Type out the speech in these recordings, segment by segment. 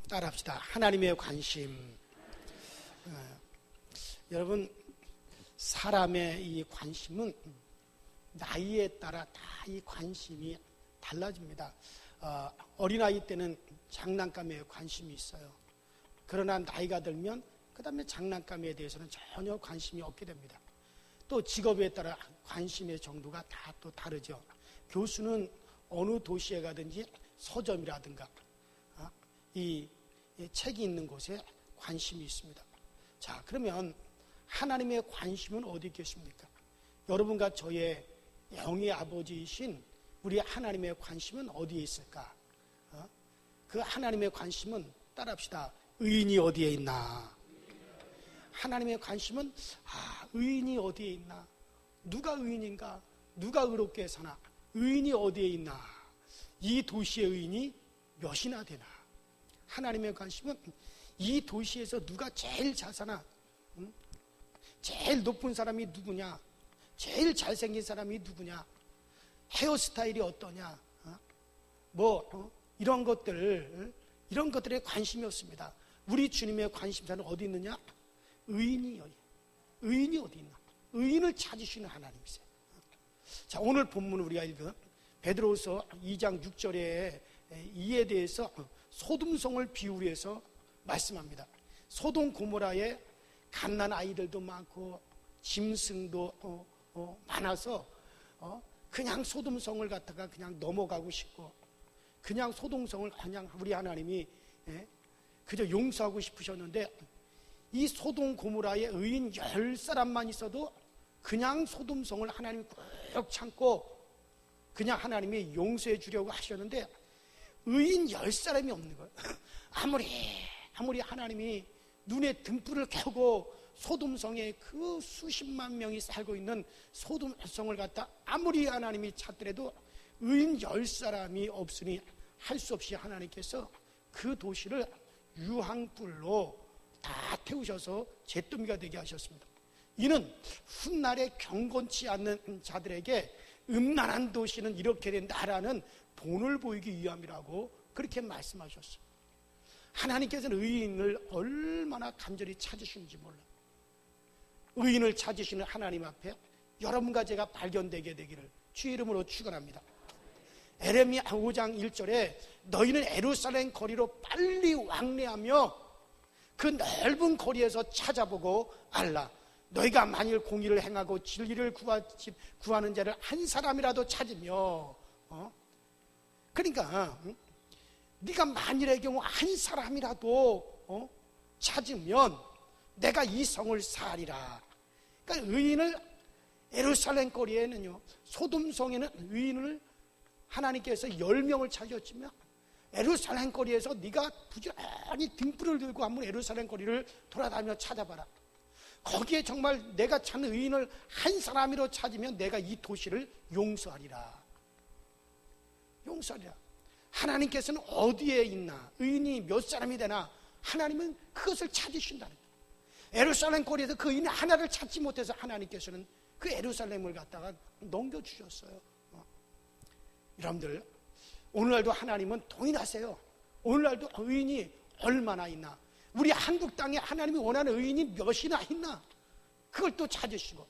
따라합시다. 하나님의 관심. 여러분, 사람의 이 관심은 나이에 따라 다 이 관심이 달라집니다. 어린아이 때는 장난감에 관심이 있어요. 그러나 나이가 들면 그 다음에 장난감에 대해서는 전혀 관심이 없게 됩니다. 또 직업에 따라 관심의 정도가 다 또 다르죠. 교수는 어느 도시에 가든지 서점이라든가 이 책이 있는 곳에 관심이 있습니다. 자, 그러면 하나님의 관심은 어디 있겠습니까? 여러분과 저의 영의 아버지이신 우리 하나님의 관심은 어디에 있을까? 그 하나님의 관심은 따라합시다. 의인이 어디에 있나? 하나님의 관심은 의인이 어디에 있나? 누가 의인인가? 누가 의롭게 사나? 의인이 어디에 있나? 이 도시의 의인이 몇이나 되나? 하나님의 관심은 이 도시에서 누가 제일 잘 사나? 제일 높은 사람이 누구냐? 제일 잘생긴 사람이 누구냐? 헤어스타일이 어떠냐? 이런 것들에 관심이 없습니다. 우리 주님의 관심사는 어디 있느냐? 의인이 어디 있나? 의인을 찾으시는 하나님이세요. 자, 오늘 본문 우리가 읽은 베드로후서 2장 6절에 이에 대해서 소돔성을 비유로 해서 말씀합니다. 소돔 고모라에 갓난 아이들도 많고 짐승도 많아서 그냥 소돔성을 갖다가 그냥 넘어가고 싶고 그냥 소돔성을 그냥 우리 하나님이 그저 용서하고 싶으셨는데 이 소돔 고모라에 의인 10사람만 있어도 그냥 소돔성을 하나님이 꾹 참고 그냥 하나님이 용서해 주려고 하셨는데 의인 10사람이 없는 거예요. 아무리 하나님이 눈에 등불을 켜고 소돔성에 그 수십만 명이 살고 있는 소돔성을 갖다 아무리 하나님이 찾더라도 의인 10사람이 없으니 할 수 없이 하나님께서 그 도시를 유황불로 다 태우셔서 잿더미가 되게 하셨습니다. 이는 훗날에 경건치 않는 자들에게 음란한 도시는 이렇게 된다라는 본을 보이기 위함이라고 그렇게 말씀하셨어요. 하나님께서는 의인을 얼마나 간절히 찾으시는지 몰라요. 의인을 찾으시는 하나님 앞에 여러분과 제가 발견되게 되기를 주의 이름으로 축원합니다. 에레미야 5장 1절에 너희는 예루살렘 거리로 빨리 왕래하며 그 넓은 거리에서 찾아보고 알라. 너희가 만일 공의를 행하고 진리를 구하는 자를 한 사람이라도 찾으며 그러니까 네가 만일의 경우 한 사람이라도 찾으면 내가 이 성을 사하리라. 그러니까 의인을 예루살렘 거리에는요, 소돔성에는 의인을 하나님께서 10명을 찾으셨지만 예루살렘 거리에서 네가 부지런히 등불을 들고 한번 예루살렘 거리를 돌아다니며 찾아봐라. 거기에 정말 내가 찾는 의인을 한 사람이로 찾으면 내가 이 도시를 용서하리라. 용서하리라. 하나님께서는 어디에 있나? 의인이 몇 사람이 되나? 하나님은 그것을 찾으신다는 거예요. 예루살렘 거리에서 그 의인 하나를 찾지 못해서 하나님께서는 그 예루살렘을 갖다가 넘겨주셨어요. 여러분들, 오늘날도 하나님은 동일하세요. 오늘날도 의인이 얼마나 있나? 우리 한국 땅에 하나님이 원하는 의인이 몇이나 있나? 그걸 또 찾으시고.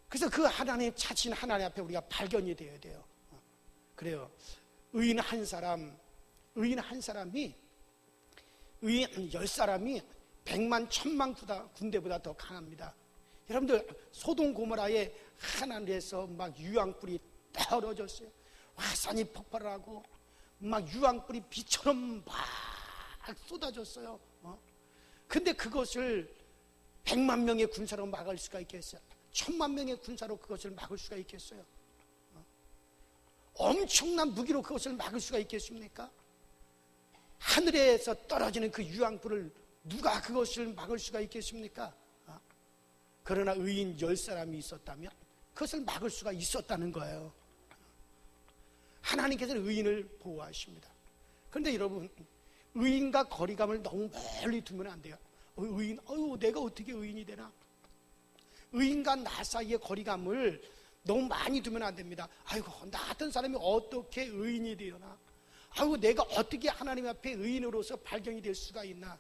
그래서 그 하나님 찾으신 하나님 앞에 우리가 발견이 되어야 돼요. 그래요. 의인 한 사람이 의인 10사람이 100만 1000만 군대보다 더 강합니다. 여러분들, 소돔 고모라에 하나님에서 막 유황불이 떨어졌어요. 화산이 폭발하고 막 유황불이 비처럼 막 쏟아졌어요. 근데 그것을 100만 명의 군사로 막을 수가 있겠어요? 1000만 명의 군사로 그것을 막을 수가 있겠어요? 엄청난 무기로 그것을 막을 수가 있겠습니까? 하늘에서 떨어지는 그 유황불을 누가 그것을 막을 수가 있겠습니까? 그러나 의인 10사람이 있었다면 그것을 막을 수가 있었다는 거예요. 하나님께서는 의인을 보호하십니다. 그런데 여러분, 의인과 거리감을 너무 멀리 두면 안 돼요. 의인, 내가 어떻게 의인이 되나? 의인과 나 사이의 거리감을 너무 많이 두면 안 됩니다. 아이고, 나 같은 사람이 어떻게 의인이 되려나? 아우 내가 어떻게 하나님 앞에 의인으로서 발견이 될 수가 있나?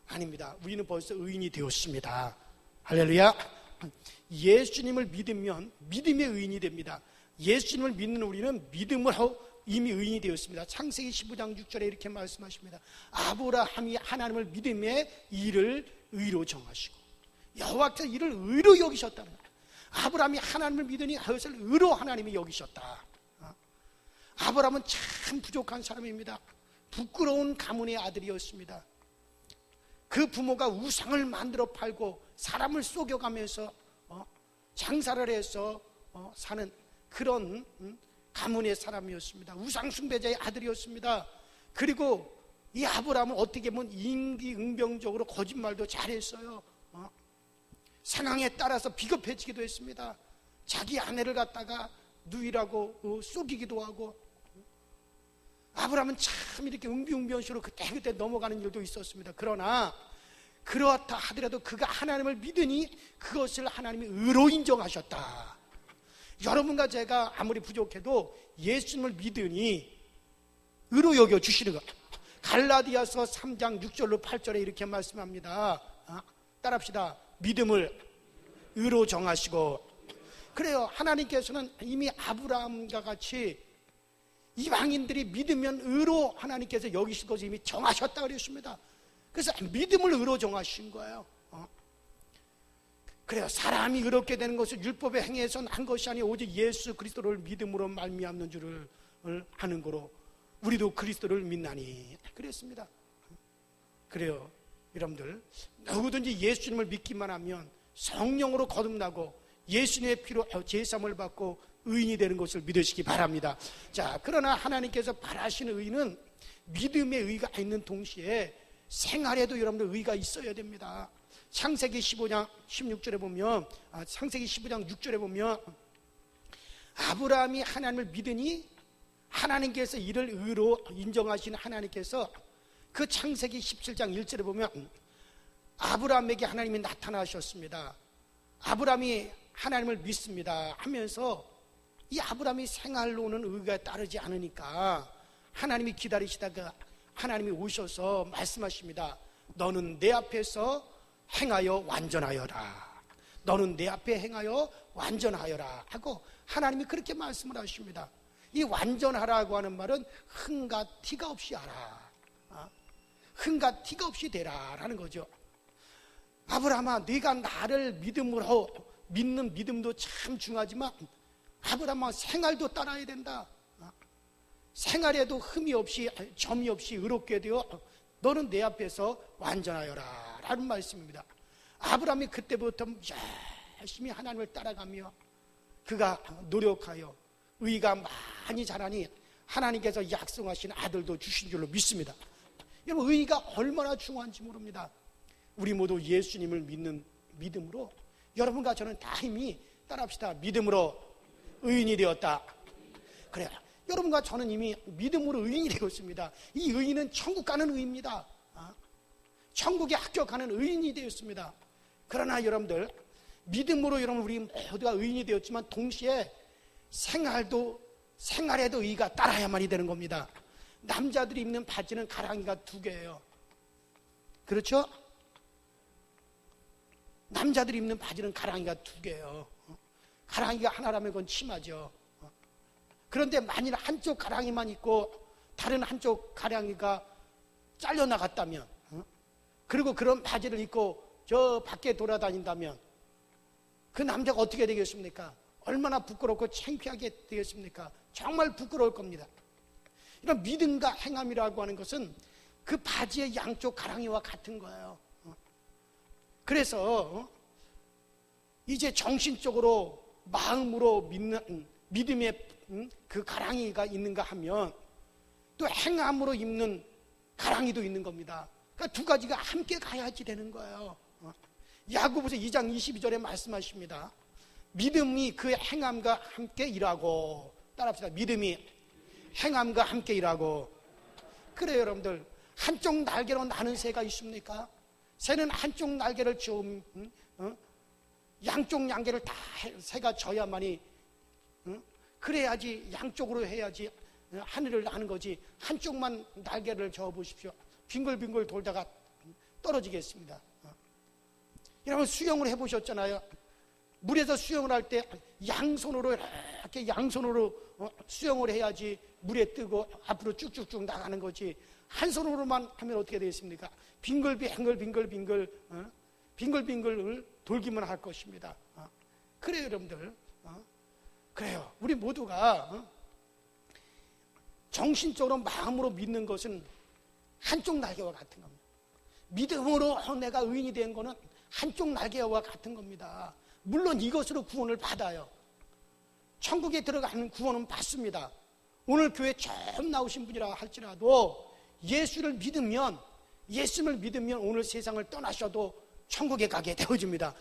아닙니다. 우리는 벌써 의인이 되었습니다. 할렐루야. 예수님을 믿으면 믿음의 의인이 됩니다. 예수님을 믿는 우리는 믿음으로 이미 의인이 되었습니다. 창세기 15장 6절에 이렇게 말씀하십니다. 아브라함이 하나님을 믿음에 이를 의로 정하시고 여호와께서 이를 의로 여기셨다는 거예요. 아브라함이 하나님을 믿으니 그것을 의로 하나님이 여기셨다. 아브라함은 참 부족한 사람입니다. 부끄러운 가문의 아들이었습니다. 그 부모가 우상을 만들어 팔고 사람을 속여가면서 장사를 해서 사는 그런 가문의 사람이었습니다. 우상 숭배자의 아들이었습니다. 그리고 이 아브라함은 어떻게 보면 임기응변적으로 거짓말도 잘했어요. 상황에 따라서 비겁해지기도 했습니다. 자기 아내를 갖다가 누이라고 속이기도 하고, 아브라함은 참 이렇게 응비응변식으로 그때 넘어가는 일도 있었습니다. 그러나 그렇다 하더라도 그가 하나님을 믿으니 그것을 하나님이 의로 인정하셨다. 여러분과 제가 아무리 부족해도 예수님을 믿으니 의로 여겨주시는 것. 갈라디아서 3장 6절로 8절에 이렇게 말씀합니다. 따라합시다. 믿음을 의로 정하시고. 그래요. 하나님께서는 이미 아브라함과 같이 이방인들이 믿으면 의로 하나님께서 여기실 것을 이미 정하셨다 그랬습니다. 그래서 믿음을 의로 정하신 거예요. 그래요. 사람이 의롭게 되는 것은 율법의 행위에서 한 것이 아니 오직 예수 그리스도를 믿음으로 말미암는 줄을 아는 거로 우리도 그리스도를 믿나니 그랬습니다. 그래요. 여러분들 누구든지 예수님을 믿기만 하면 성령으로 거듭나고 예수님의 피로 제사함을 받고 의인이 되는 것을 믿으시기 바랍니다. 자, 그러나 하나님께서 바라시는 의는 믿음의 의가 있는 동시에 생활에도 여러분들 의가 있어야 됩니다. 창세기 15장 16절에 보면, 창세기 15장 6절에 보면 아브라함이 하나님을 믿으니 하나님께서 이를 의로 인정하시는 하나님께서 그 창세기 17장 1절에 보면 아브라함에게 하나님이 나타나셨습니다. 아브라함이 하나님을 믿습니다 하면서 이 아브라함이 생활로는 의가 따르지 않으니까 하나님이 기다리시다가 하나님이 오셔서 말씀하십니다. 너는 내 앞에서 행하여 완전하여라. 너는 내 앞에 행하여 완전하여라 하고 하나님이 그렇게 말씀을 하십니다. 이 완전하라고 하는 말은 흠과 티가 없이 하라. 흠과 티가 없이 되라 라는 거죠. 아브라함아, 네가 나를 믿음으로 믿는 믿음도 참 중요하지만 아브라함아, 생활도 따라야 된다. 생활에도 흠이 없이 점이 없이 의롭게 되어 너는 내 앞에서 완전하여라 라는 말씀입니다. 아브라함이 그때부터 열심히 하나님을 따라가며 그가 노력하여 의가 많이 자라니 하나님께서 약속하신 아들도 주신 줄로 믿습니다. 여러분, 의가 얼마나 중요한지 모릅니다. 우리 모두 예수님을 믿는 믿음으로 여러분과 저는 다 이미 따라합시다. 믿음으로 의인이 되었다. 그래요. 여러분과 저는 이미 믿음으로 의인이 되었습니다. 이 의인은 천국 가는 의입니다. 천국에 합격하는 의인이 되었습니다. 그러나 여러분들 믿음으로 여러분 우리 모두가 의인이 되었지만 동시에 생활에도 의가 따라야만이 되는 겁니다. 남자들이 입는 바지는 가랑이가 2개예요. 그렇죠? 남자들이 입는 바지는 가랑이가 2개예요. 가랑이가 하나라면 그건 치마죠. 그런데 만일 한쪽 가랑이만 있고 다른 한쪽 가랑이가 잘려나갔다면, 그리고 그런 바지를 입고 저 밖에 돌아다닌다면 그 남자가 어떻게 되겠습니까? 얼마나 부끄럽고 창피하게 되겠습니까? 정말 부끄러울 겁니다. 이런 믿음과 행함이라고 하는 것은 그 바지의 양쪽 가랑이와 같은 거예요. 그래서 이제 정신적으로 마음으로 믿는 믿음의 그 가랑이가 있는가 하면 또 행함으로 입는 가랑이도 있는 겁니다. 그러니까 2가지가 함께 가야지 되는 거예요. 야고보서 2장 22절에 말씀하십니다. 믿음이 그 행함과 함께 일하고, 따라합시다. 믿음이 행함과 함께 일하고. 그래요, 여러분들. 한쪽 날개로 나는 새가 있습니까? 새는 한쪽 날개를 양쪽 날개를 다 새가 져야만이, 그래야지, 양쪽으로 해야지 하늘을 나는 거지 한쪽만 날개를 저어보십시오. 빙글빙글 돌다가 떨어지겠습니다. 여러분 수영을 해보셨잖아요. 물에서 수영을 할 때 양손으로 이렇게 양손으로 수영을 해야지 물에 뜨고 앞으로 쭉쭉쭉 나가는 거지 한 손으로만 하면 어떻게 되겠습니까? 빙글빙글 빙글빙글 돌기만 할 것입니다. 그래요 여러분들. 그래요. 우리 모두가 정신적으로 마음으로 믿는 것은 한쪽 날개와 같은 겁니다. 믿음으로 내가 의인이 된 거는 한쪽 날개와 같은 겁니다. 물론 이것으로 구원을 받아요. 천국에 들어가는 구원은 받습니다. 오늘 교회 처음 나오신 분이라 할지라도 예수를 믿으면 오늘 세상을 떠나셔도 천국에 가게 되어집니다.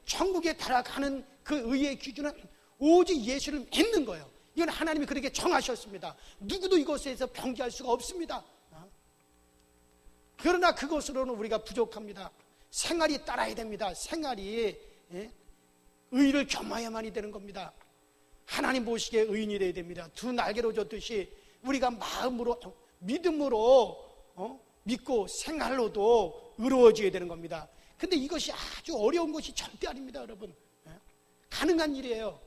천국에 달아가는 그 의의 기준은 오직 예수를 믿는 거예요. 이건 하나님이 그렇게 정하셨습니다. 누구도 이것에서 변개할 수가 없습니다. 그러나 그것으로는 우리가 부족합니다. 생활이 따라야 됩니다. 생활이 의를 겸하여만이 되는 겁니다. 하나님 보시기에 의인이 되어야 됩니다. 두 날개로 줬듯이 우리가 마음으로 믿음으로 믿고 생활로도 의로워져야 되는 겁니다. 근데 이것이 아주 어려운 것이 절대 아닙니다, 여러분. 가능한 일이에요.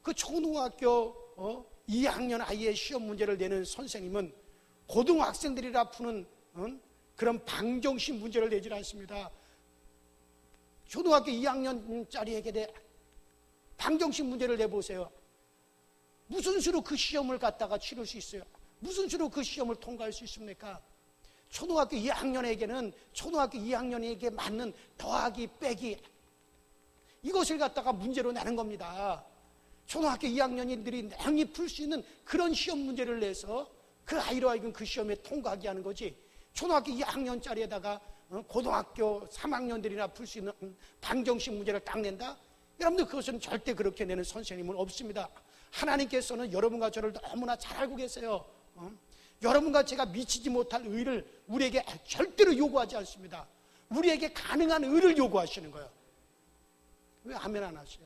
그 초등학교 2학년 아이의 시험 문제를 내는 선생님은 고등학생들이라 푸는 그런 방정식 문제를 내질 않습니다. 초등학교 2학년짜리에게 방정식 문제를 내보세요. 무슨 수로 그 시험을 갖다가 치를 수 있어요? 무슨 수로 그 시험을 통과할 수 있습니까? 초등학교 2학년에게는 초등학교 2학년에게 맞는 더하기 빼기 이것을 갖다가 문제로 내는 겁니다. 초등학교 2학년인들이 능히 풀 수 있는 그런 시험 문제를 내서 그 아이로 하여금 그 시험에 통과하게 하는 거지. 초등학교 2학년짜리에다가 고등학교 3학년들이나 풀 수 있는 방정식 문제를 딱 낸다? 여러분들 그것은 절대 그렇게 내는 선생님은 없습니다. 하나님께서는 여러분과 저를 너무나 잘 알고 계세요. 여러분과 제가 미치지 못할 의를 우리에게 절대로 요구하지 않습니다. 우리에게 가능한 의를 요구하시는 거예요. 왜 아멘 안 하세요?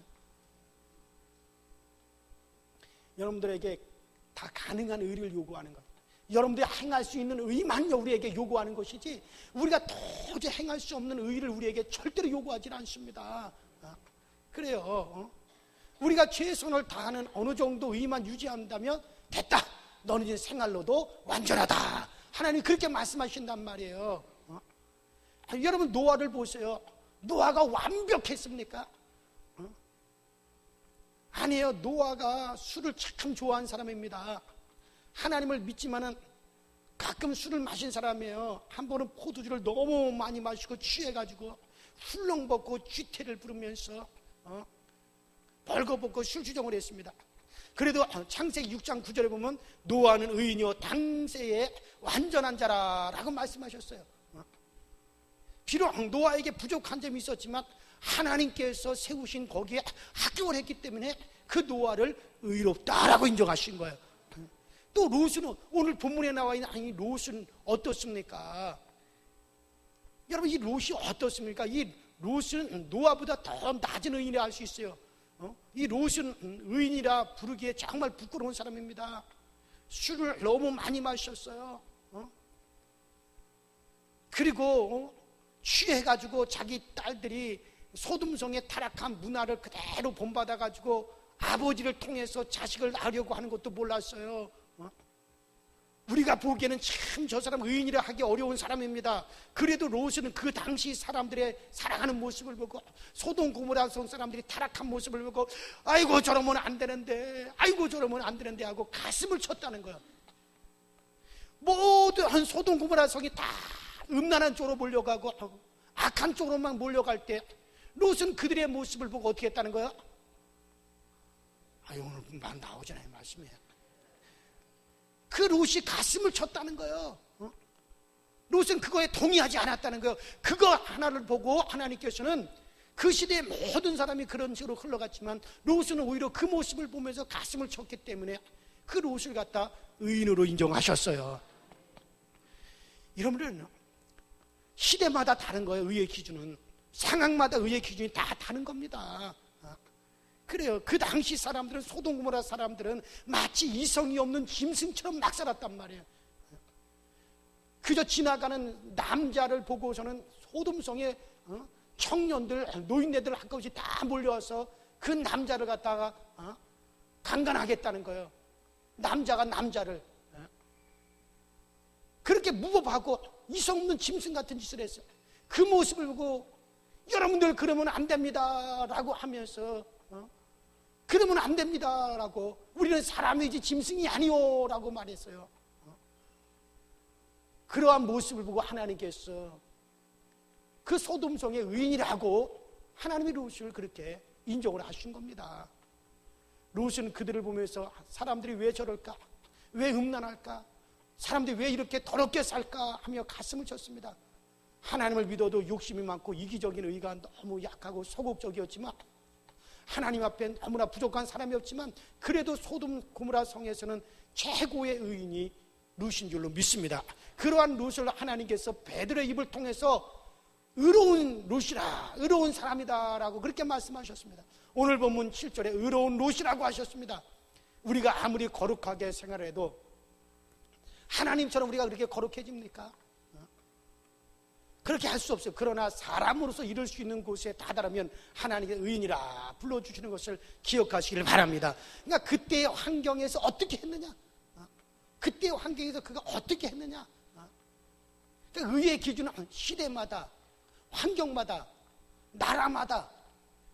여러분들에게 다 가능한 의를 요구하는 겁니다. 여러분들이 행할 수 있는 의만요 우리에게 요구하는 것이지 우리가 도저히 행할 수 없는 의를 우리에게 절대로 요구하지 않습니다. 그래요. 우리가 최선을 다하는 어느 정도 의만 유지한다면 됐다. 너는 이제 생활로도 완전하다. 하나님 그렇게 말씀하신단 말이에요. 여러분 노아를 보세요. 노아가 완벽했습니까? 아니에요. 노아가 술을 참 좋아하는 사람입니다. 하나님을 믿지만은 가끔 술을 마신 사람이에요. 한 번은 포도주를 너무 많이 마시고 취해가지고 훌렁벗고 쥐태를 부르면서 벌거벗고 술주정을 했습니다. 그래도 창세기 6장 9절에 보면 노아는 의인이요 당세에 완전한 자라라고 말씀하셨어요. 비록 노아에게 부족한 점이 있었지만 하나님께서 세우신 거기에 합격을 했기 때문에 그 노아를 의롭다라고 인정하신 거예요. 또 롯은 오늘 본문에 나와 있는 아니 롯은 어떻습니까? 여러분 이 롯이 어떻습니까? 이 롯은 노아보다 더 낮은 의인이라 할 수 있어요. 이 롯은 의인이라 부르기에 정말 부끄러운 사람입니다. 술을 너무 많이 마셨어요. 그리고 취해가지고 자기 딸들이 소돔성의 타락한 문화를 그대로 본받아가지고 아버지를 통해서 자식을 낳으려고 하는 것도 몰랐어요. 우리가 보기에는 참 저 사람 의인이라 하기 어려운 사람입니다. 그래도 롯은 그 당시 사람들의 살아가는 모습을 보고 소돔 고모라 성 사람들이 타락한 모습을 보고 아이고 저러면 안 되는데 아이고 저러면 안 되는데 하고 가슴을 쳤다는 거예요. 모든 소돔 고모라 성이 다 음란한 쪽으로 몰려가고 악한 쪽으로만 몰려갈 때 롯은 그들의 모습을 보고 어떻게 했다는 거예요? 오늘 막 나오잖아요 말씀에. 그 롯이 가슴을 쳤다는 거예요. 롯은 그거에 동의하지 않았다는 거예요. 그거 하나를 보고 하나님께서는 그 시대의 모든 사람이 그런 식으로 흘러갔지만 롯은 오히려 그 모습을 보면서 가슴을 쳤기 때문에 그 롯을 갖다 의인으로 인정하셨어요. 여러분은 시대마다 다른 거예요. 의의 기준은 상황마다 의의 기준이 다 다른 겁니다. 그래요. 그 당시 사람들은, 소돔 고모라 사람들은 마치 이성이 없는 짐승처럼 막 살았단 말이에요. 그저 지나가는 남자를 보고서는 소돔성에 청년들, 노인네들 한꺼번씩 다 몰려와서 그 남자를 갖다가 강간하겠다는 거예요. 남자가 남자를 그렇게 무법하고 이성 없는 짐승 같은 짓을 했어요. 그 모습을 보고 여러분들 그러면 안 됩니다 라고 하면서 그러면 안 됩니다 라고, 우리는 사람이지 짐승이 아니오 라고 말했어요. 그러한 모습을 보고 하나님께서 그 소돔성의 의인이라고 하나님의 롯을 그렇게 인정을 하신 겁니다. 롯은 그들을 보면서 사람들이 왜 저럴까, 왜 음란할까, 사람들이 왜 이렇게 더럽게 살까 하며 가슴을 쳤습니다. 하나님을 믿어도 욕심이 많고 이기적인 의가 너무 약하고 소극적이었지만, 하나님 앞에 너무나 부족한 사람이었지만, 그래도 소돔 고모라 성에서는 최고의 의인이 롯인 줄로 믿습니다. 그러한 롯을 하나님께서 베드로의 입을 통해서 의로운 롯이라, 의로운 사람이다 라고 그렇게 말씀하셨습니다. 오늘 본문 7절에 의로운 롯이라고 하셨습니다. 우리가 아무리 거룩하게 생활해도 하나님처럼 우리가 그렇게 거룩해집니까? 그렇게 할 수 없어요. 그러나 사람으로서 이룰 수 있는 곳에 다다르면 하나님의 의인이라 불러주시는 것을 기억하시기를 바랍니다. 그러니까 그때의 환경에서 어떻게 했느냐, 그때의 환경에서 그가 어떻게 했느냐, 그러니까 의의 기준은 시대마다, 환경마다, 나라마다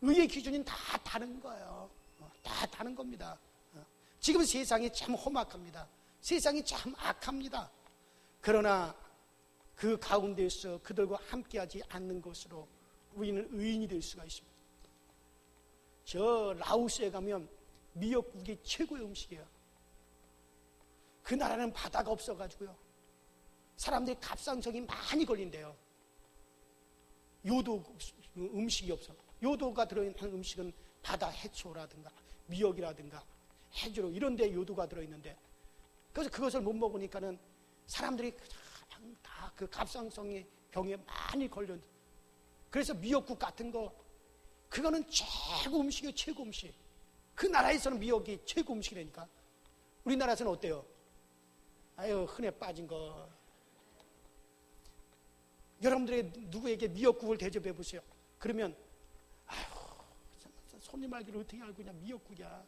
의의 기준이 다 다른 거예요. 다 다른 겁니다. 지금 세상이 참 험악합니다. 세상이 참 악합니다. 그러나 그 가운데서 그들과 함께하지 않는 것으로 우리는 의인이 될 수가 있습니다. 저 라오스에 가면 미역국이 최고의 음식이에요. 그 나라는 바다가 없어가지고요, 사람들이 갑상선이 많이 걸린대요. 요도 음식이 없어. 요도가 들어있는 음식은 바다 해초라든가 미역이라든가 해조로 이런 데 요도가 들어있는데, 그래서 그것을 못 먹으니까는 사람들이 다 그 갑상선의 병에 많이 걸려. 그래서 미역국 같은 거, 그거는 최고 음식이에요. 최고 음식. 그 나라에서는 미역이 최고 음식이라니까. 우리나라에서는 어때요? 아유, 흔해 빠진 거. 여러분들이 누구에게 미역국을 대접해 보세요. 그러면 아유, 손님 알기를 어떻게 알고 그냥 미역국이야.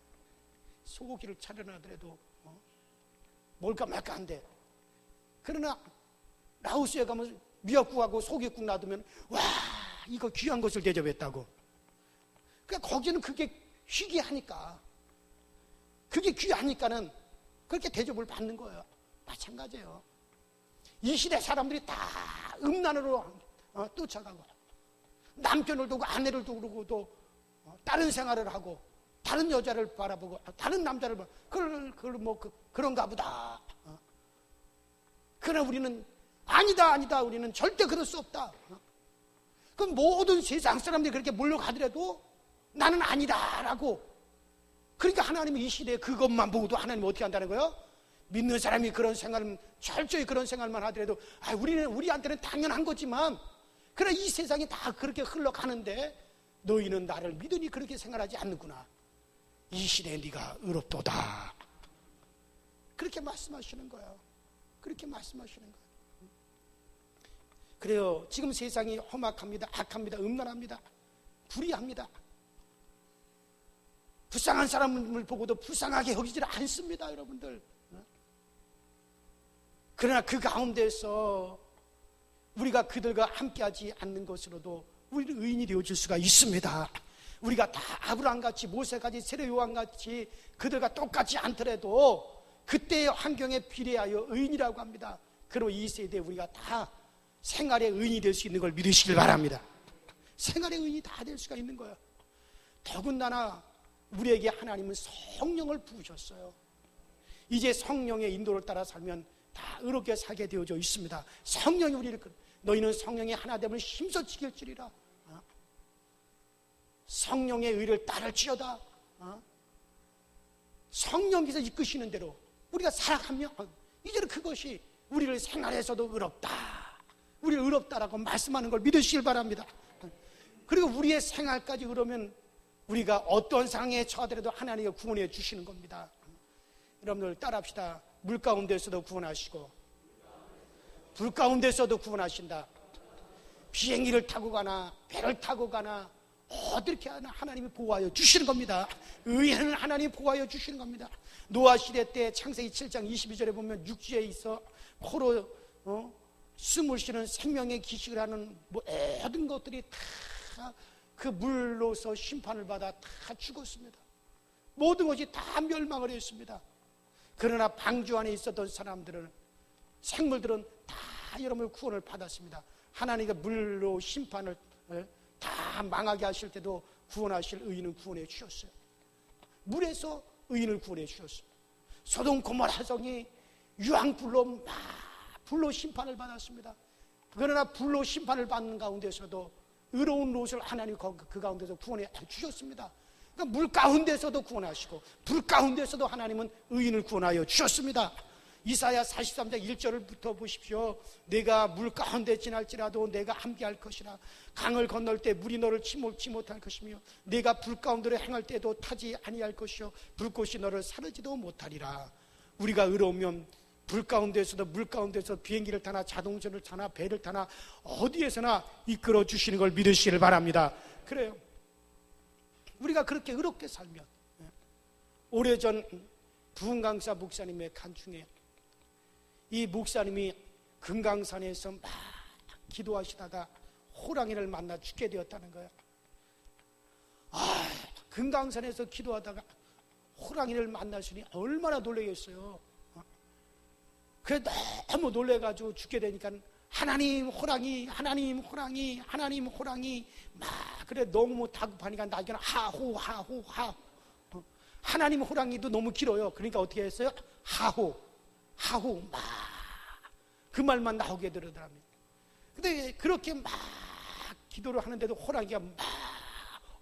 소고기를 차려놔더라도 뭘까 말까 한데, 그러나 라오스에 가면 미역국하고 소고기국 놔두면 와, 이거 귀한 것을 대접했다고. 그러니까 거기는 그게 희귀하니까, 그게 귀하니까는 그렇게 대접을 받는 거예요. 마찬가지예요. 이 시대 사람들이 다 음란으로 쫓아가고, 남편을 두고 아내를 두고도 다른 생활을 하고, 다른 여자를 바라보고, 다른 남자를 바라보고, 그런가 보다. 그러나 우리는 아니다, 우리는 절대 그럴 수 없다. 그럼 모든 세상 사람들이 그렇게 몰려가더라도 나는 아니다라고. 그러니까 하나님이 이 시대에 그것만 보고도 하나님이 어떻게 한다는 거예요? 믿는 사람이 그런 생활, 철저히 그런 생활만 하더라도 우리한테는 당연한 거지만, 그러나 이 세상이 다 그렇게 흘러가는데 너희는 나를 믿으니 그렇게 생활하지 않는구나. 이 시대에 네가 의롭도다. 그렇게 말씀하시는 거예요. 그렇게 말씀하시는 거예요. 그래요. 지금 세상이 험악합니다. 악합니다. 음란합니다. 불의합니다. 불쌍한 사람을 보고도 불쌍하게 여기질 않습니다, 여러분들. 그러나 그 가운데서 우리가 그들과 함께하지 않는 것으로도 우리는 의인이 되어질 수가 있습니다. 우리가 다 아브라함같이, 모세같이, 세례 요한같이 그들과 똑같지 않더라도 그때의 환경에 비례하여 의인이라고 합니다. 그리고 이 세대에 우리가 다 생활의 의인이 될 수 있는 걸 믿으시길 바랍니다. 생활의 의인이 다 될 수가 있는 거예요. 더군다나 우리에게 하나님은 성령을 부으셨어요. 이제 성령의 인도를 따라 살면 다 의롭게 살게 되어져 있습니다. 성령이 우리를, 너희는 성령의 하나됨을 힘써 지킬지리라. 성령의 의를 따를지어다. 성령께서 이끄시는 대로 우리가 살아가면 이제는 그것이 우리를 생활에서도 의롭다, 우리를 의롭다라고 말씀하는 걸 믿으시길 바랍니다. 그리고 우리의 생활까지 그러면 우리가 어떤 상황에 처하더라도 하나님이 구원해 주시는 겁니다. 여러분들 따라합시다. 물 가운데서도 구원하시고 불 가운데서도 구원하신다. 비행기를 타고 가나 배를 타고 가나 어떻게 하나 하나님이 보호하여 주시는 겁니다. 의인은 하나님이 보호하여 주시는 겁니다. 노아 시대 때 창세기 7장 22절에 보면 육지에 있어 코로 숨을 쉬는 생명의 기식을 하는 모든 것들이 다 그 물로서 심판을 받아 다 죽었습니다. 모든 것이 다 멸망을 했습니다. 그러나 방주 안에 있었던 사람들은, 생물들은 다 여러분의 구원을 받았습니다. 하나님의 물로 심판을 다 망하게 하실 때도 구원하실 의인은 구원해 주셨어요. 물에서 의인을 구원해 주셨어요. 소돔 고모라 성이 유황불로 불로 심판을 받았습니다. 그러나 불로 심판을 받는 가운데서도 의로운 롯을 하나님이 그 가운데서 구원해 주셨습니다. 그러니까 물 가운데서도 구원하시고 불 가운데서도 하나님은 의인을 구원하여 주셨습니다. 이사야 43장 1절부터 보십시오. 내가 물 가운데 지날지라도 내가 함께할 것이라. 강을 건널 때 물이 너를 침몰치 못할 것이며 내가 불 가운데로 행할 때도 타지 아니할 것이요 불꽃이 너를 사르지도 못하리라. 우리가 의로우면 불 가운데서도 물 가운데서 비행기를 타나 자동차를 타나 배를 타나 어디에서나 이끌어 주시는 걸 믿으시길 바랍니다. 그래요. 우리가 그렇게 의롭게 살면, 오래전 부흥강사 목사님의 간증에 이 목사님이 금강산에서 막 기도하시다가 호랑이를 만나 죽게 되었다는 거예요. 금강산에서 기도하다가 호랑이를 만나시니 얼마나 놀라겠어요. 그래 너무 놀래가지고 죽게 되니까 하나님 호랑이, 하나님 호랑이, 하나님 호랑이 막 그래 너무 다급하니까 나중에 하호 하호 하호. 하나님 호랑이도 너무 길어요. 그러니까 어떻게 했어요? 하호 하호 막 그 말만 나오게 되더랍니다. 근데 그렇게 막 기도를 하는데도 호랑이가 막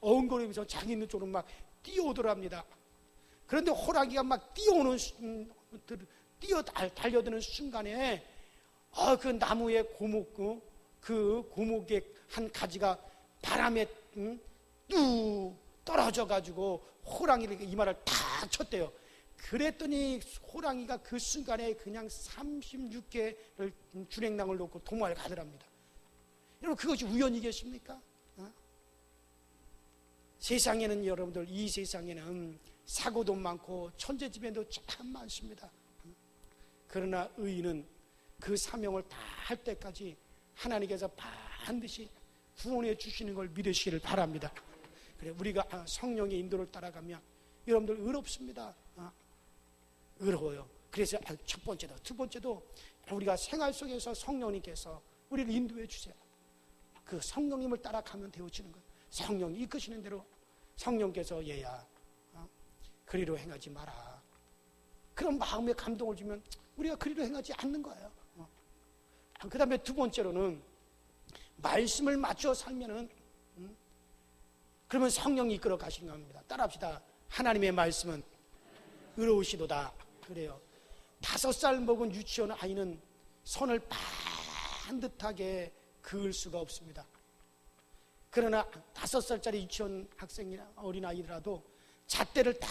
어흥거리면서 자기 있는 쪽으로 막 뛰어오더랍니다. 그런데 호랑이가 막 달려드는 순간에 그 나무의 그 고목의 한 가지가 바람에 뚝 떨어져 가지고 호랑이를 이마를 다 쳤대요. 그랬더니 호랑이가 그 순간에 그냥 36개를 준행랑을 놓고 도망을 가더랍니다. 여러분 그것이 우연이겠습니까? 세상에는 여러분들 이 세상에는 사고도 많고 천재지변도 참 많습니다. 그러나 의인은 그 사명을 다 할 때까지 하나님께서 반드시 구원해 주시는 걸 믿으시기를 바랍니다. 그래 우리가 성령의 인도를 따라가면 여러분들 의롭습니다. 의로워요. 그래서 첫 번째도 두 번째도 우리가 생활 속에서 성령님께서 우리를 인도해 주세요. 그 성령님을 따라가면 되어지는 거예요. 성령이 이끄시는 대로 성령께서 얘야 그리로 행하지 마라. 그런 마음의 감동을 주면 우리가 그리로 행하지 않는 거예요. 그 다음에 두 번째로는 말씀을 맞춰 살면은 그러면 성령이 이끌어 가시는 겁니다. 따라합시다. 하나님의 말씀은 의로우시도다. 그래요. 5살 먹은 유치원 아이는 손을 반듯하게 그을 수가 없습니다. 그러나 5살짜리 유치원 학생이나 어린아이더라도 잣대를 딱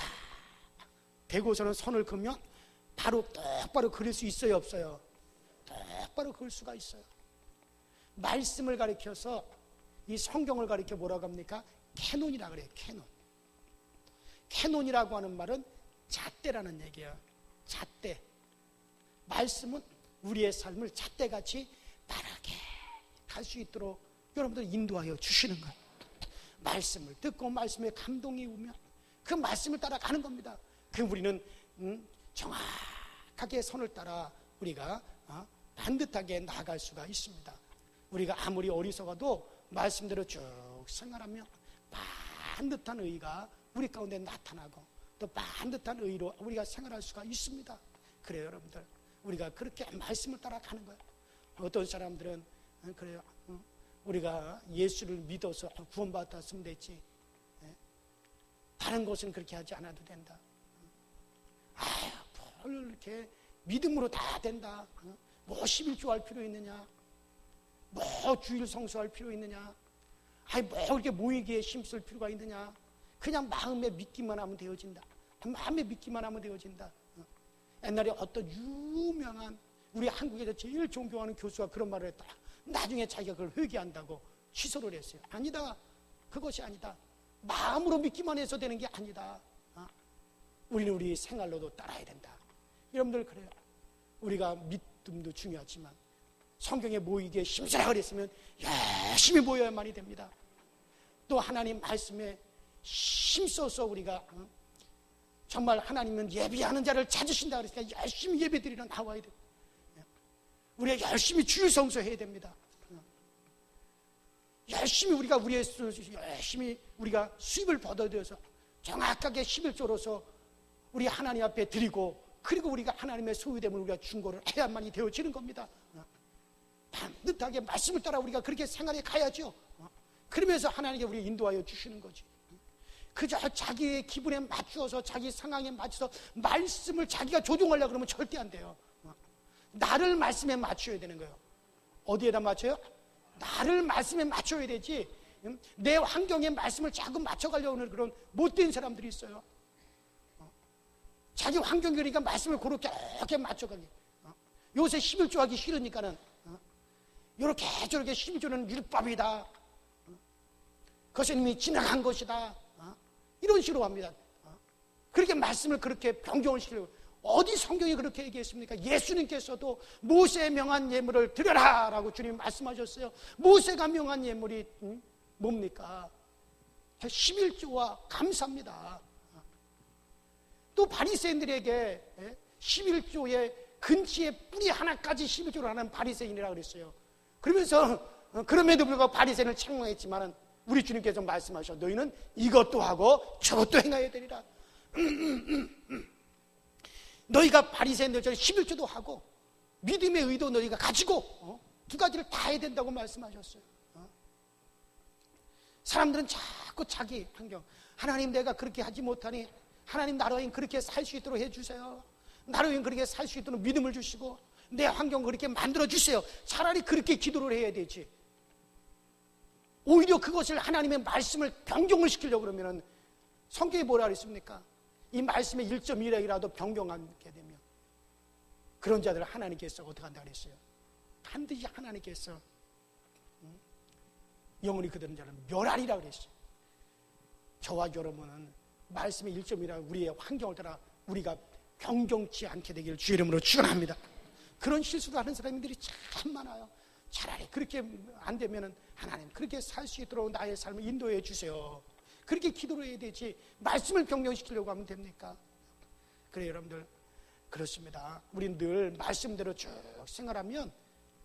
대고서는 손을 그으면 바로 똑바로 그릴 수 있어요, 없어요? 똑바로 그릴 수가 있어요. 말씀을 가리켜서 이 성경을 가리켜 뭐라고 합니까? 캐논이라고 그래요. 캐논이라고 하는 말은 잣대라는 얘기예요. 잣대. 말씀은 우리의 삶을 잣대같이 바르게 갈 수 있도록 여러분들 인도하여 주시는 거예요. 말씀을 듣고 말씀에 감동이 오면 그 말씀을 따라가는 겁니다. 그 우리는 정확하게 선을 따라 우리가 반듯하게 나아갈 수가 있습니다. 우리가 아무리 어리석어도 말씀대로 쭉 생활하면 반듯한 의가 우리 가운데 나타나고 또 반듯한 의로 우리가 생활할 수가 있습니다. 그래요, 여러분들. 우리가 그렇게 말씀을 따라가는 거예요. 어떤 사람들은 그래요. 우리가 예수를 믿어서 구원받았으면 됐지. 다른 것은 그렇게 하지 않아도 된다. 뭘 이렇게 믿음으로 다 된다. 뭐 11조 할 필요 있느냐? 뭐 주일 성수할 필요 있느냐? 뭐 이렇게 모이기에 힘쓸 필요가 있느냐? 그냥 마음에 믿기만 하면 되어진다. 마음에 믿기만 하면 되어진다. 옛날에 어떤 유명한 우리 한국에서 제일 존경하는 교수가 그런 말을 했다. 나중에 자기가 그걸 회개한다고 취소를 했어요. 아니다. 그것이 아니다. 마음으로 믿기만 해서 되는 게 아니다. 우리는 우리 생활로도 따라야 된다. 여러분들 그래요. 우리가 믿음도 중요하지만 성경에 모이기에 힘쓰라 그랬으면 열심히 모여야만이 됩니다. 또 하나님 말씀에 힘써서 우리가 정말 하나님은 예배하는 자를 찾으신다 그랬으니까 열심히 예배드리러 나와야 돼요. 우리가 열심히 주일 성수해야 됩니다. 열심히 우리가 수입을 벌어들여서 정확하게 11조로서 우리 하나님 앞에 드리고, 그리고 우리가 하나님의 소유됨을 우리가 중고를 해야만이 되어지는 겁니다. 반듯하게 말씀을 따라 우리가 그렇게 생활해 가야죠. 그러면서 하나님께 우리 인도하여 주시는 거지. 그저 자기의 기분에 맞추어서 자기 상황에 맞춰서 말씀을 자기가 조종하려고 그러면 절대 안 돼요. 나를 말씀에 맞춰야 되는 거예요. 어디에다 맞춰요? 나를 말씀에 맞춰야 되지, 내 환경에 말씀을 자꾸 맞춰가려고 하는 그런 못된 사람들이 있어요. 자기 환경이 그러니까 말씀을 그렇게 맞춰가기. 요새 11조 하기 싫으니까는 이렇게 저렇게 11조는 율법이다, 그것은 이미 지나간 것이다, 이런 식으로 합니다. 그렇게 말씀을 그렇게 변경을 시키려고. 어디 성경이 그렇게 얘기했습니까? 예수님께서도 모세의 명한 예물을 드려라 라고 주님 말씀하셨어요. 모세가 명한 예물이 뭡니까? 11조와 감사입니다. 또 바리새인들에게 11조의 근치의 뿌리 하나까지 11조를 하는 바리새인이라고 그랬어요. 그러면서 그럼에도 불구하고 바리새인을 책망했지만 우리 주님께서 말씀하셔, 너희는 이것도 하고 저것도 행해야 되리라. 너희가 바리새인들처럼 11조도 하고 믿음의 의도 너희가 가지고 두 가지를 다 해야 된다고 말씀하셨어요. 사람들은 자꾸 자기 환경, 하나님 내가 그렇게 하지 못하니 하나님 나로인 그렇게 살 수 있도록 해주세요. 나로인 그렇게 살 수 있도록 믿음을 주시고 내 환경 그렇게 만들어주세요. 차라리 그렇게 기도를 해야 되지. 오히려 그것을 하나님의 말씀을 변경을 시키려고 그러면 성경이 뭐라 그랬습니까? 이 말씀의 1.1핵이라도 변경하게 되면 그런 자들을 하나님께서 어떻게 한다 그랬어요? 반드시 하나님께서 영원히 그들은 자를 멸하리라 그랬어요. 저와 여러분은 말씀의 1.1핵 우리의 환경을 따라 우리가 변경치 않게 되기를 주의 이름으로 축원합니다. 그런 실수를 하는 사람들이 참 많아요. 차라리 그렇게 안 되면은 하나님 그렇게 살 수 있도록 나의 삶을 인도해 주세요. 그렇게 기도를 해야 되지 말씀을 변경시키려고 하면 됩니까? 그래요, 여러분들. 그렇습니다. 우린 늘 말씀대로 쭉 생활하면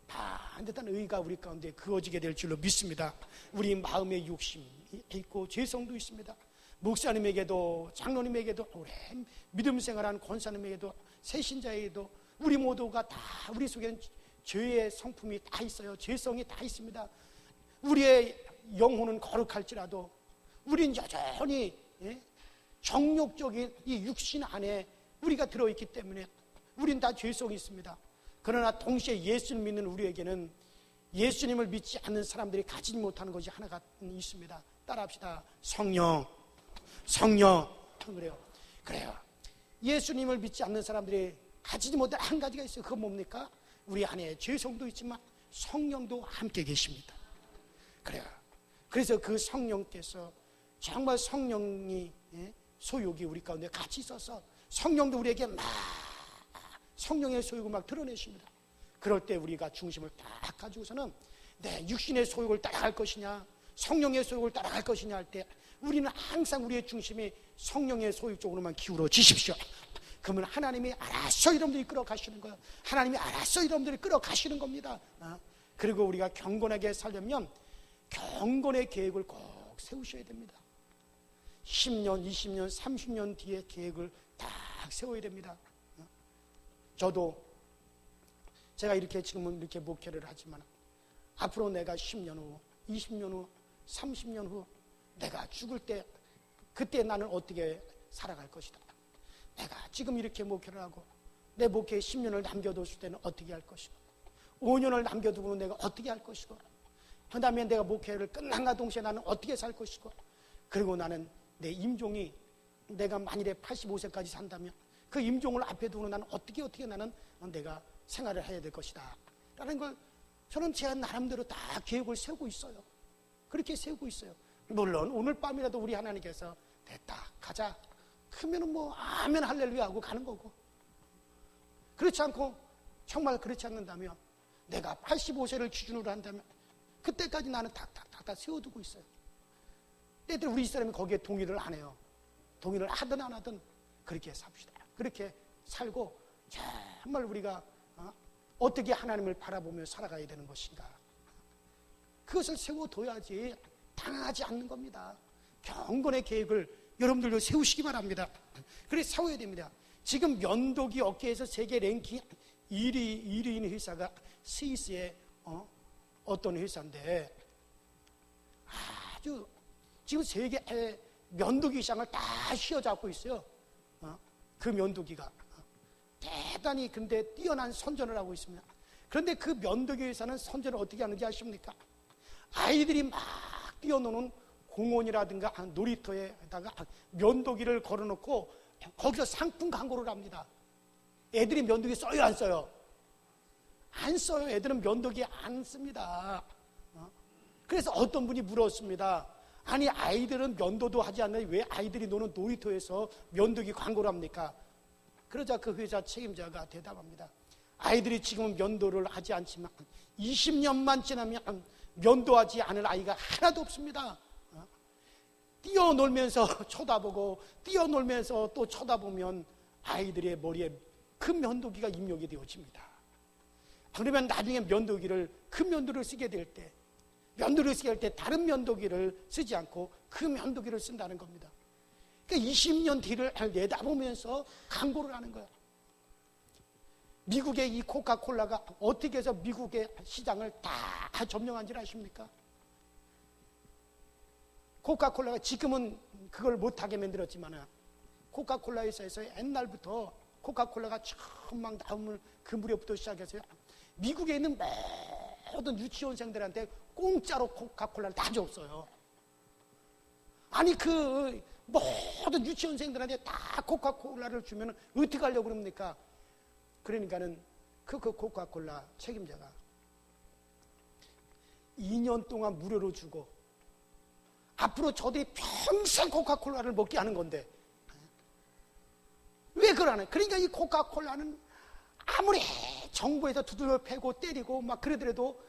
반듯한 의가 우리 가운데 그어지게 될 줄로 믿습니다. 우리 마음에 욕심이 있고 죄성도 있습니다. 목사님에게도 장로님에게도 오랜 믿음 생활한 권사님에게도 새신자에게도 우리 모두가 다 우리 속에는 죄의 성품이 다 있어요. 죄성이 다 있습니다. 우리의 영혼은 거룩할지라도 우린 여전히 정욕적인 이 육신 안에 우리가 들어있기 때문에 우린 다 죄성이 있습니다. 그러나 동시에 예수를 믿는 우리에게는 예수님을 믿지 않는 사람들이 가지지 못하는 것이 하나가 있습니다. 따라합시다. 성령. 그래요. 예수님을 믿지 않는 사람들이 가지지 못할 한 가지가 있어요. 그건 뭡니까? 우리 안에 죄성도 있지만 성령도 함께 계십니다. 그래요. 그래서 그 성령께서 정말 성령이 소욕이 우리 가운데 같이 있어서 성령도 우리에게 막 성령의 소욕을 막 드러내십니다. 그럴 때 우리가 중심을 딱 가지고서는 내 육신의 소욕을 따라갈 것이냐 성령의 소욕을 따라갈 것이냐 할 때 우리는 항상 우리의 중심이 성령의 소욕 쪽으로만 기울어지십시오. 그러면 하나님이 알아서 여러분들이 이끌어 가시는 거예요. 하나님이 알아서 여러분들이 끌어 가시는 겁니다. 그리고 우리가 경건하게 살려면 경건의 계획을 꼭 세우셔야 됩니다. 10년, 20년, 30년 뒤에 계획을 딱 세워야 됩니다. 저도 제가 이렇게 지금은 이렇게 목회를 하지만 앞으로 내가 10년 후, 20년 후, 30년 후 내가 죽을 때 그때 나는 어떻게 살아갈 것이다. 내가 지금 이렇게 목회를 하고 내 목회에 10년을 남겨뒀을 때는 어떻게 할 것이고 5년을 남겨두고 내가 어떻게 할 것이고 그 다음에 내가 목회를 끝난가 동시에 나는 어떻게 살 것이고 그리고 나는 내 임종이 내가 만일에 85세까지 산다면 그 임종을 앞에 두고 나는 어떻게 나는 내가 생활을 해야 될 것이다 라는 걸 저는 제 나름대로 다 계획을 세우고 있어요. 그렇게 세우고 있어요. 물론 오늘 밤이라도 우리 하나님께서 됐다 가자 그러면은 뭐 아멘 할렐루야 하고 가는 거고, 그렇지 않고 정말 그렇지 않는다면 내가 85세를 기준으로 한다면 그때까지 나는 다 세워두고 있어요. 때들 우리 사람이 거기에 동의를 안 해요. 동의를 하든 안 하든 그렇게 삽시다. 그렇게 살고 정말 우리가 어떻게 하나님을 바라보며 살아가야 되는 것인가, 그것을 세워둬야지 당하지 않는 겁니다. 경건의 계획을 여러분들도 세우시기 바랍니다. 그래서 세워야 됩니다. 지금 면도기 업계에서 세계 랭킹 1위인 회사가 스위스의 어떤 회사인데 아주 지금 세계 면도기 시장을 다 휘어잡고 있어요. 그 면도기가 대단히 근데 뛰어난 선전을 하고 있습니다. 그런데 그 면도기 회사는 선전을 어떻게 하는지 아십니까? 아이들이 막 뛰어노는 공원이라든가 놀이터에다가 면도기를 걸어놓고 거기서 상품 광고를 합니다. 애들이 면도기 써요 안 써요? 안 써요. 애들은 면도기 안 씁니다. 그래서 어떤 분이 물었습니다. 아니 아이들은 면도도 하지 않는데 왜 아이들이 노는 놀이터에서 면도기 광고를 합니까? 그러자 그 회사 책임자가 대답합니다. 아이들이 지금은 면도를 하지 않지만 20년만 지나면 면도하지 않을 아이가 하나도 없습니다. 뛰어놀면서 쳐다보고 뛰어놀면서 또 쳐다보면 아이들의 머리에 그 면도기가 입력이 되어집니다. 그러면 나중에 그 면도를 쓰게 될 때 다른 면도기를 쓰지 않고 그 면도기를 쓴다는 겁니다. 그러니까 20년 뒤를 내다보면서 광고를 하는 거예요. 미국의 이 코카콜라가 어떻게 해서 미국의 시장을 다 점령한 줄 아십니까? 코카콜라가 지금은 그걸 못하게 만들었지만 코카콜라 회사에서 옛날부터 코카콜라가 처음 막 나오는 그 무렵부터 시작해서요, 미국에 있는 모든 유치원생들한테 공짜로 코카콜라를 다 줬어요. 아니 그 모든 유치원생들한테 다 코카콜라를 주면 어떻게 하려고 그럽니까? 그러니까는 그 코카콜라 책임자가 2년 동안 무료로 주고 앞으로 저들이 평생 코카콜라를 먹게 하는 건데 왜 그러나? 그러니까 이 코카콜라는 아무리 정부에서 두들겨 패고 때리고 막 그러더라도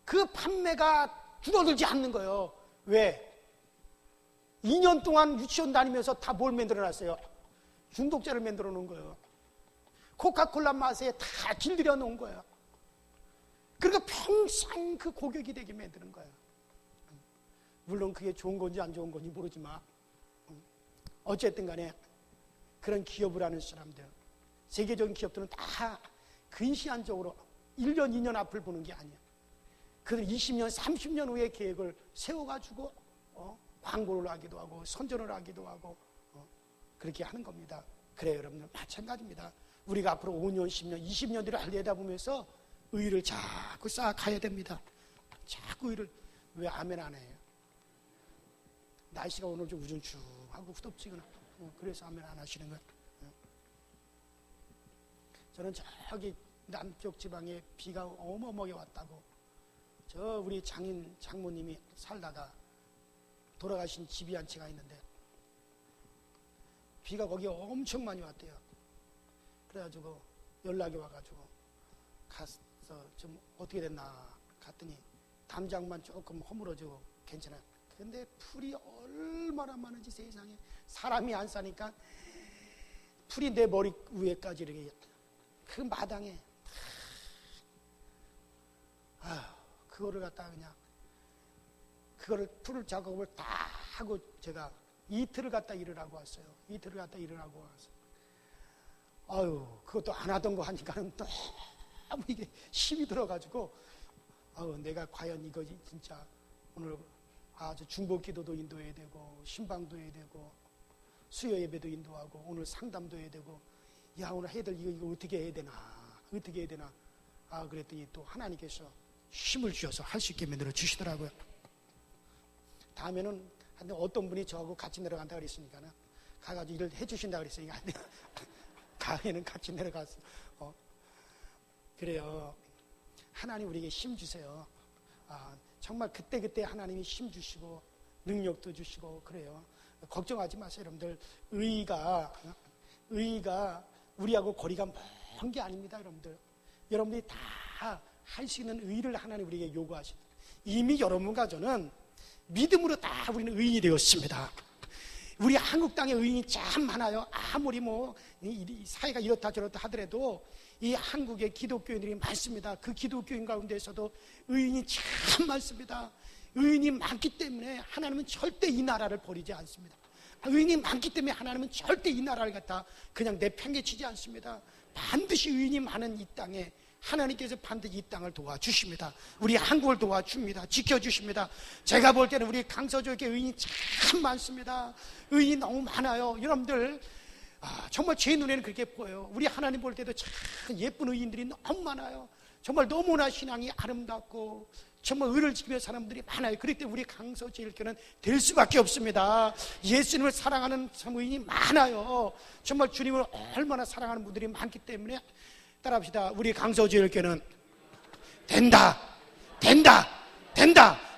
그 판매가 줄어들지 않는 거예요. 왜? 2년 동안 유치원 다니면서 다 뭘 만들어놨어요? 중독자를 만들어 놓은 거예요. 코카콜라 맛에 다 길들여 놓은 거예요. 그러니까 평생 그 고객이 되게 만드는 거예요. 물론 그게 좋은 건지 안 좋은 건지 모르지만 어쨌든 간에 그런 기업을 하는 사람들, 세계적인 기업들은 다 근시안적으로 1년, 2년 앞을 보는 게 아니야. 그들 20년, 30년 후의 계획을 세워가지고 광고를 하기도 하고 선전을 하기도 하고 그렇게 하는 겁니다. 그래요, 여러분들. 마찬가지입니다. 우리가 앞으로 5년, 10년, 20년 뒤를 내다보면서 의를 자꾸 쌓아가야 됩니다. 자꾸 의를. 왜 아멘 안 해요? 날씨가 오늘 좀 우중충하고 후덥지근하고 그래서 아멘 안 하시는 거예요. 저는 저기 남쪽 지방에 비가 어마어마하게 왔다고, 저 우리 장모님이 살다가 돌아가신 집이 한 채가 있는데 비가 거기에 엄청 많이 왔대요. 그래가지고 연락이 와가지고 가서 좀 어떻게 됐나 갔더니 담장만 조금 허물어지고 괜찮아. 근데 풀이 얼마나 많은지 세상에, 사람이 안 사니까 풀이 내 머리 위에까지 이렇게 그 마당에 그거를 갖다가 그냥 그거를 풀 작업을 다 하고 제가 이틀을 갖다 일을 하고 왔어요. 이틀을 갖다 일을 하고 와서 그것도 안 하던 거 하니까는 너무 이게 힘이 들어가지고 내가 과연 이거 진짜 오늘 아주 중보 기도도 인도해야 되고 신방도 해야 되고 수요 예배도 인도하고 오늘 상담도 해야 되고 오늘 해야 될 이거 어떻게 해야 되나 그랬더니 또 하나님께서 힘을 주셔서 할 수 있게 만들어 주시더라고요. 다음에는 근데 어떤 분이 저하고 같이 내려간다 그랬으니까 가가지고 일을 해주신다 그랬으니까 가게는 같이 내려갔어. 그래요. 하나님 우리에게 힘 주세요. 정말 그때그때 하나님이 힘 주시고 능력도 주시고 그래요. 걱정하지 마세요. 여러분들 의의가 우리하고 거리가 먼 게 아닙니다. 여러분들이 다 할 수 있는 의의를 하나님 우리에게 요구하십니다. 이미 여러분과 저는 믿음으로 다 우리는 의인이 되었습니다. 우리 한국 땅에 의인이 참 많아요. 아무리 이 사회가 이렇다 저렇다 하더라도 이 한국에 기독교인들이 많습니다. 그 기독교인 가운데서도 의인이 참 많습니다. 의인이 많기 때문에 하나님은 절대 이 나라를 버리지 않습니다. 의인이 많기 때문에 하나님은 절대 이 나라를 갖다 그냥 내팽개치지 않습니다. 반드시 의인이 많은 이 땅에 하나님께서 반드시 이 땅을 도와주십니다. 우리 한국을 도와줍니다. 지켜주십니다. 제가 볼 때는 우리 강서지역에 의인이 참 많습니다. 의인이 너무 많아요. 여러분들 정말 제 눈에는 그렇게 보여요. 우리 하나님 볼 때도 참 예쁜 의인들이 너무 많아요. 정말 너무나 신앙이 아름답고 정말 의를 지키며 사는 분들이 많아요. 그렇기 때문에 우리 강서지역교는 될 수밖에 없습니다. 예수님을 사랑하는 참 의인이 많아요. 정말 주님을 얼마나 사랑하는 분들이 많기 때문에 따라합시다. 우리 강서지역교는 된다.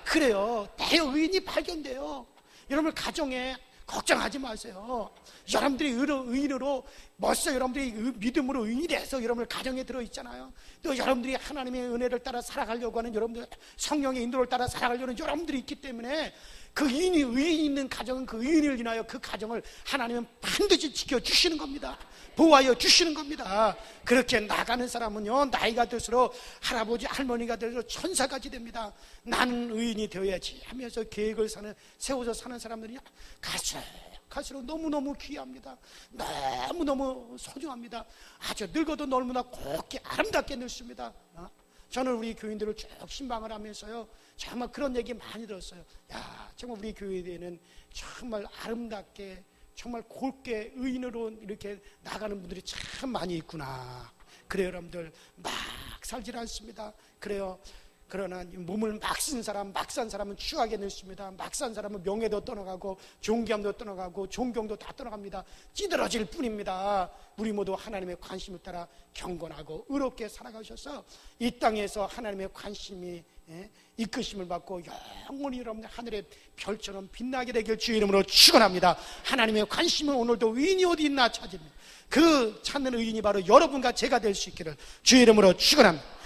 그래요. 대의인이 발견돼요. 여러분 가정에 걱정하지 마세요. 여러분들이 의인으로 멋져 여러분들이 믿음으로 의인이 돼서 여러분들 가정에 들어있잖아요. 또 여러분들이 하나님의 은혜를 따라 살아가려고 하는 여러분들 성령의 인도를 따라 살아가려는 여러분들이 있기 때문에 그 의인이 있는 가정은 그 의인을 인하여 그 가정을 하나님은 반드시 지켜주시는 겁니다. 보호하여 주시는 겁니다. 그렇게 나가는 사람은요 나이가 들수록 할아버지 할머니가 돼서 천사까지 됩니다. 나는 의인이 되어야지 하면서 계획을 세워서 사는 사람들이 갈수록 너무너무 귀합니다. 너무너무 소중합니다. 아주 늙어도 너무나 곱게 아름답게 늙습니다. 저는 우리 교인들을 쭉 신방을 하면서요 정말 그런 얘기 많이 들었어요. 정말 우리 교회에는 정말 아름답게 정말 곱게 의인으로 이렇게 나가는 분들이 참 많이 있구나. 그래요. 여러분들 막 살질 않습니다. 그래요. 그러나 몸을 막 산 사람은 추하게 늙습니다. 막 산 사람은 명예도 떠나가고 존귀함도 떠나가고 존경도 다 떠나갑니다. 찌들어질 뿐입니다. 우리 모두 하나님의 관심을 따라 경건하고 의롭게 살아가셔서 이 땅에서 하나님의 관심이 이끄심을 받고 영원히 여러분들 하늘의 별처럼 빛나게 되길 주의 이름으로 축원합니다. 하나님의 관심은 오늘도 의인이 어디 있나 찾습니다. 그 찾는 의인이 바로 여러분과 제가 될 수 있기를 주의 이름으로 축원합니다.